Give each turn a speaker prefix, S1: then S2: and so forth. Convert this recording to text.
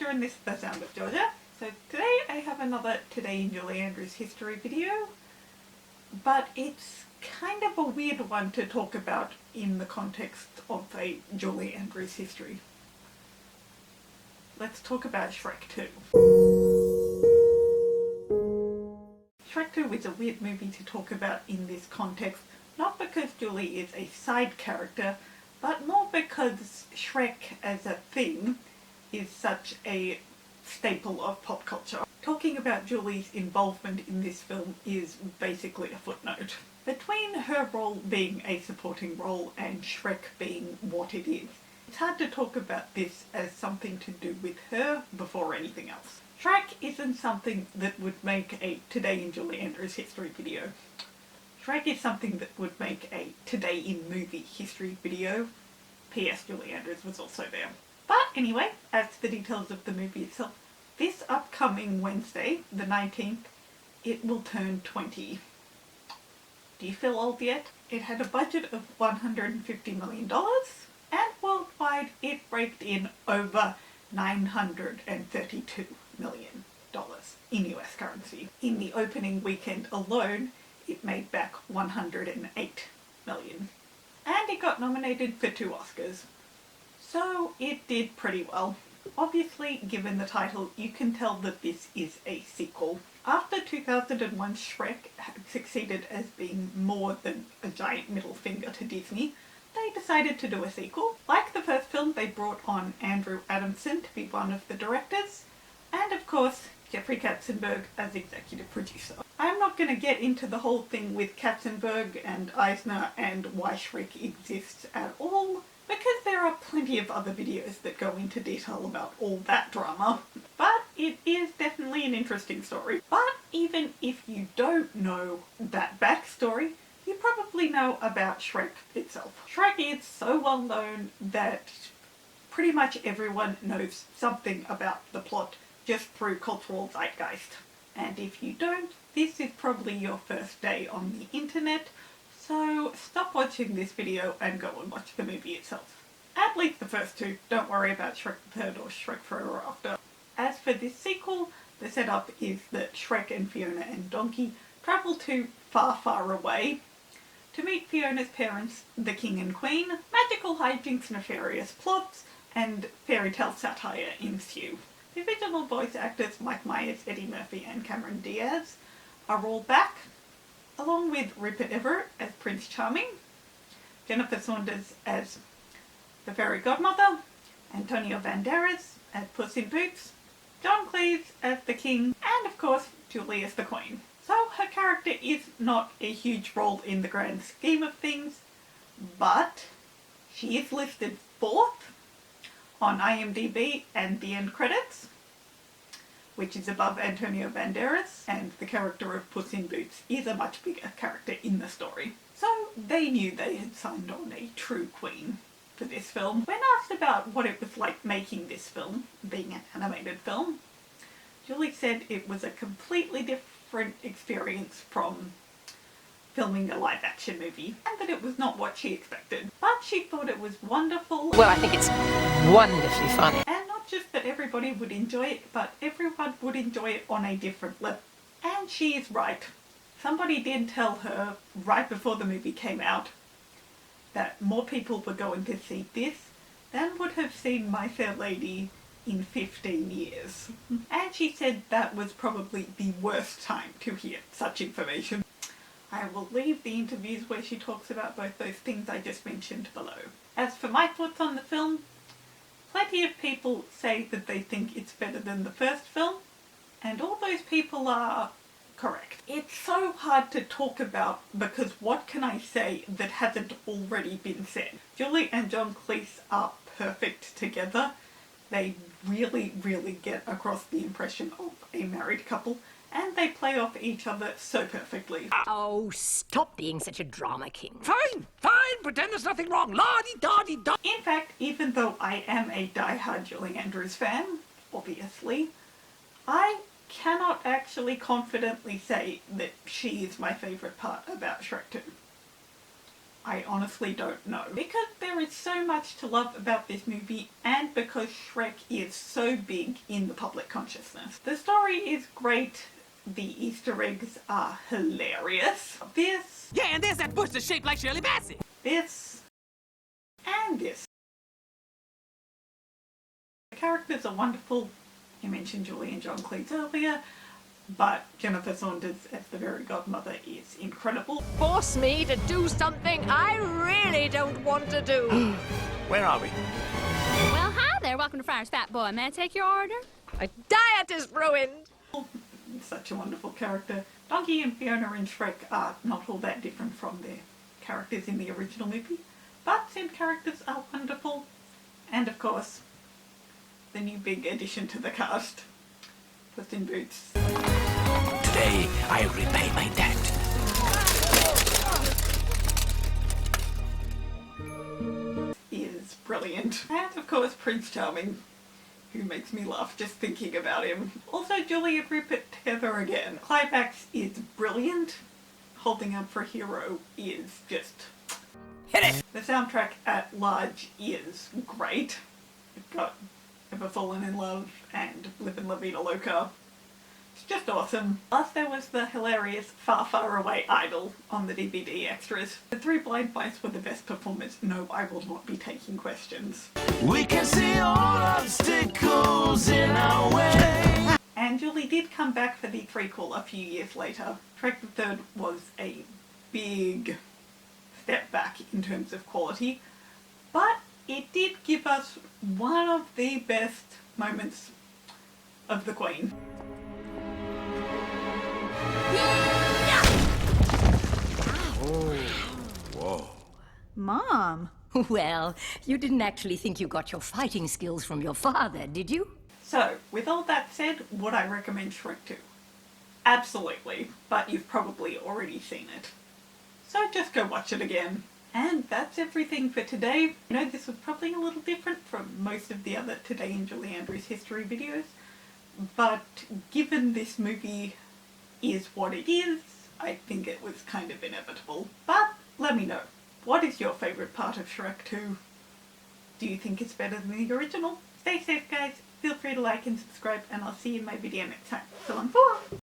S1: Georgia and this is The Sound of Georgia. So today I have another Today in Julie Andrews history video, but it's kind of a weird one to talk about in the context of a Julie Andrews history. Let's talk about Shrek 2. Shrek 2 is a weird movie to talk about in this context, not because Julie is a side character, but more because Shrek as a thing is such a staple of pop culture. Talking about Julie's involvement in this film is basically a footnote. Between her role being a supporting role and Shrek being what it is, it's hard to talk about this as something to do with her before anything else. Shrek isn't something that would make a Today in Julie Andrews history video. Shrek is something that would make a Today in Movie history video. P.S. Julie Andrews was also there. But anyway, as to the details of the movie itself, this upcoming Wednesday, the 19th, it will turn 20. Do you feel old yet? It had a budget of $150 million, and worldwide it raked in over $932 million in US currency. In the opening weekend alone, it made back $108 million. And it got nominated for 2 Oscars. So it did pretty well. Obviously, given the title, you can tell that this is a sequel. After 2001 Shrek had succeeded as being more than a giant middle finger to Disney, they decided to do a sequel. Like the first film, they brought on Andrew Adamson to be one of the directors, and of course, Jeffrey Katzenberg as executive producer. I'm not going to get into the whole thing with Katzenberg and Eisner and why Shrek exists at all, because there are plenty of other videos that go into detail about all that drama. But it is definitely an interesting story. But even if you don't know that backstory, you probably know about Shrek itself. Shrek is so well known that pretty much everyone knows something about the plot just through cultural zeitgeist. And if you don't, this is probably your first day on the internet, so stop watching this video and go and watch the movie itself. At least the first 2, don't worry about Shrek the Third or Shrek Forever After. As for this sequel, the setup is that Shrek and Fiona and Donkey travel to far, far away to meet Fiona's parents, the King and Queen. Magical hijinks, nefarious plots, and fairy tale satire ensue. The original voice actors Mike Myers, Eddie Murphy and Cameron Diaz are all back, along with Rupert Everett as Prince Charming, Jennifer Saunders as the Fairy Godmother, Antonio Banderas as Puss in Boots, John Cleese as the King, and of course Julie as the Queen. So her character is not a huge role in the grand scheme of things, but she is listed 4th on IMDb and the end credits, which is above Antonio Banderas, and the character of Puss in Boots is a much bigger character in the story. So they knew they had signed on a true queen for this film. When asked about what it was like making this film, being an animated film, Julie said it was a completely different experience from filming a live-action movie, and that it was not what she expected. But she thought it was wonderful.
S2: Well, I think it's wonderfully funny.
S1: And not just that everybody would enjoy it, but everyone would enjoy it on a different level. And she is right. Somebody did tell her right before the movie came out that more people were going to see this than would have seen My Fair Lady in 15 years. And she said that was probably the worst time to hear such information. I will leave the interviews where she talks about both those things I just mentioned below. As for my thoughts on the film, plenty of people say that they think it's better than the first film, and all those people are correct. It's so hard to talk about because what can I say that hasn't already been said? Julie and John Cleese are perfect together. They really, really get across the impression of a married couple, and they play off each other so perfectly.
S2: Oh, stop being such a drama king.
S3: Fine, pretend there's nothing wrong. La-di-da-di-da.
S1: In fact, even though I am a die-hard Julie Andrews fan, obviously, I cannot actually confidently say that she is my favourite part about Shrek 2. I honestly don't know. Because there is so much to love about this movie, and because Shrek is so big in the public consciousness. The story is great, the Easter eggs are hilarious.
S3: Yeah, and there's that bush that's shaped like Shirley Bassey.
S1: This, and this. The characters are wonderful. You mentioned Julie and John Cleese earlier, but Jennifer Saunders as the fairy godmother is incredible.
S2: Force me to do something I really don't want to do.
S3: Where are we?
S4: Well, hi there. Welcome to Friar's Fat Boy. May I take your order?
S2: My diet is ruined.
S1: Such a wonderful character. Donkey and Fiona in Shrek are not all that different from their characters in the original movie, but said characters are wonderful. And of course, the new big addition to the cast, Puss in Boots.
S3: Today, I repay my debt.
S1: Is brilliant. And of course, Prince Charming, who makes me laugh just thinking about him. Also, Julie and Rupert together again. Climax is brilliant. Holding Up for a Hero is just...
S3: Hit it!
S1: The soundtrack at large is great. You've got Ever Fallen in Love and Livin' La Vida Loca. It's just awesome. Plus there was the hilarious Far Far Away Idol on the DVD extras. The three blind mice were the best performers. No, I will not be taking questions.
S5: We can see all obstacles in our way.
S1: And Julie did come back for the threequel a few years later. Shrek the Third was a big step back in terms of quality, but it did give us one of the best moments of the Queen.
S5: Whoa.
S6: Mom.
S2: Well, you didn't actually think you got your fighting skills from your father, did you?
S1: So, with all that said, would I recommend Shrek 2? Absolutely, but you've probably already seen it. So just go watch it again. And that's everything for today. I know this was probably a little different from most of the other Today in Julie Andrews history videos, but given this movie is what it is, I think it was kind of inevitable. But let me know, what is your favourite part of Shrek 2? Do you think it's better than the original? Stay safe guys, feel free to like and subscribe, and I'll see you in my video next time. So long, for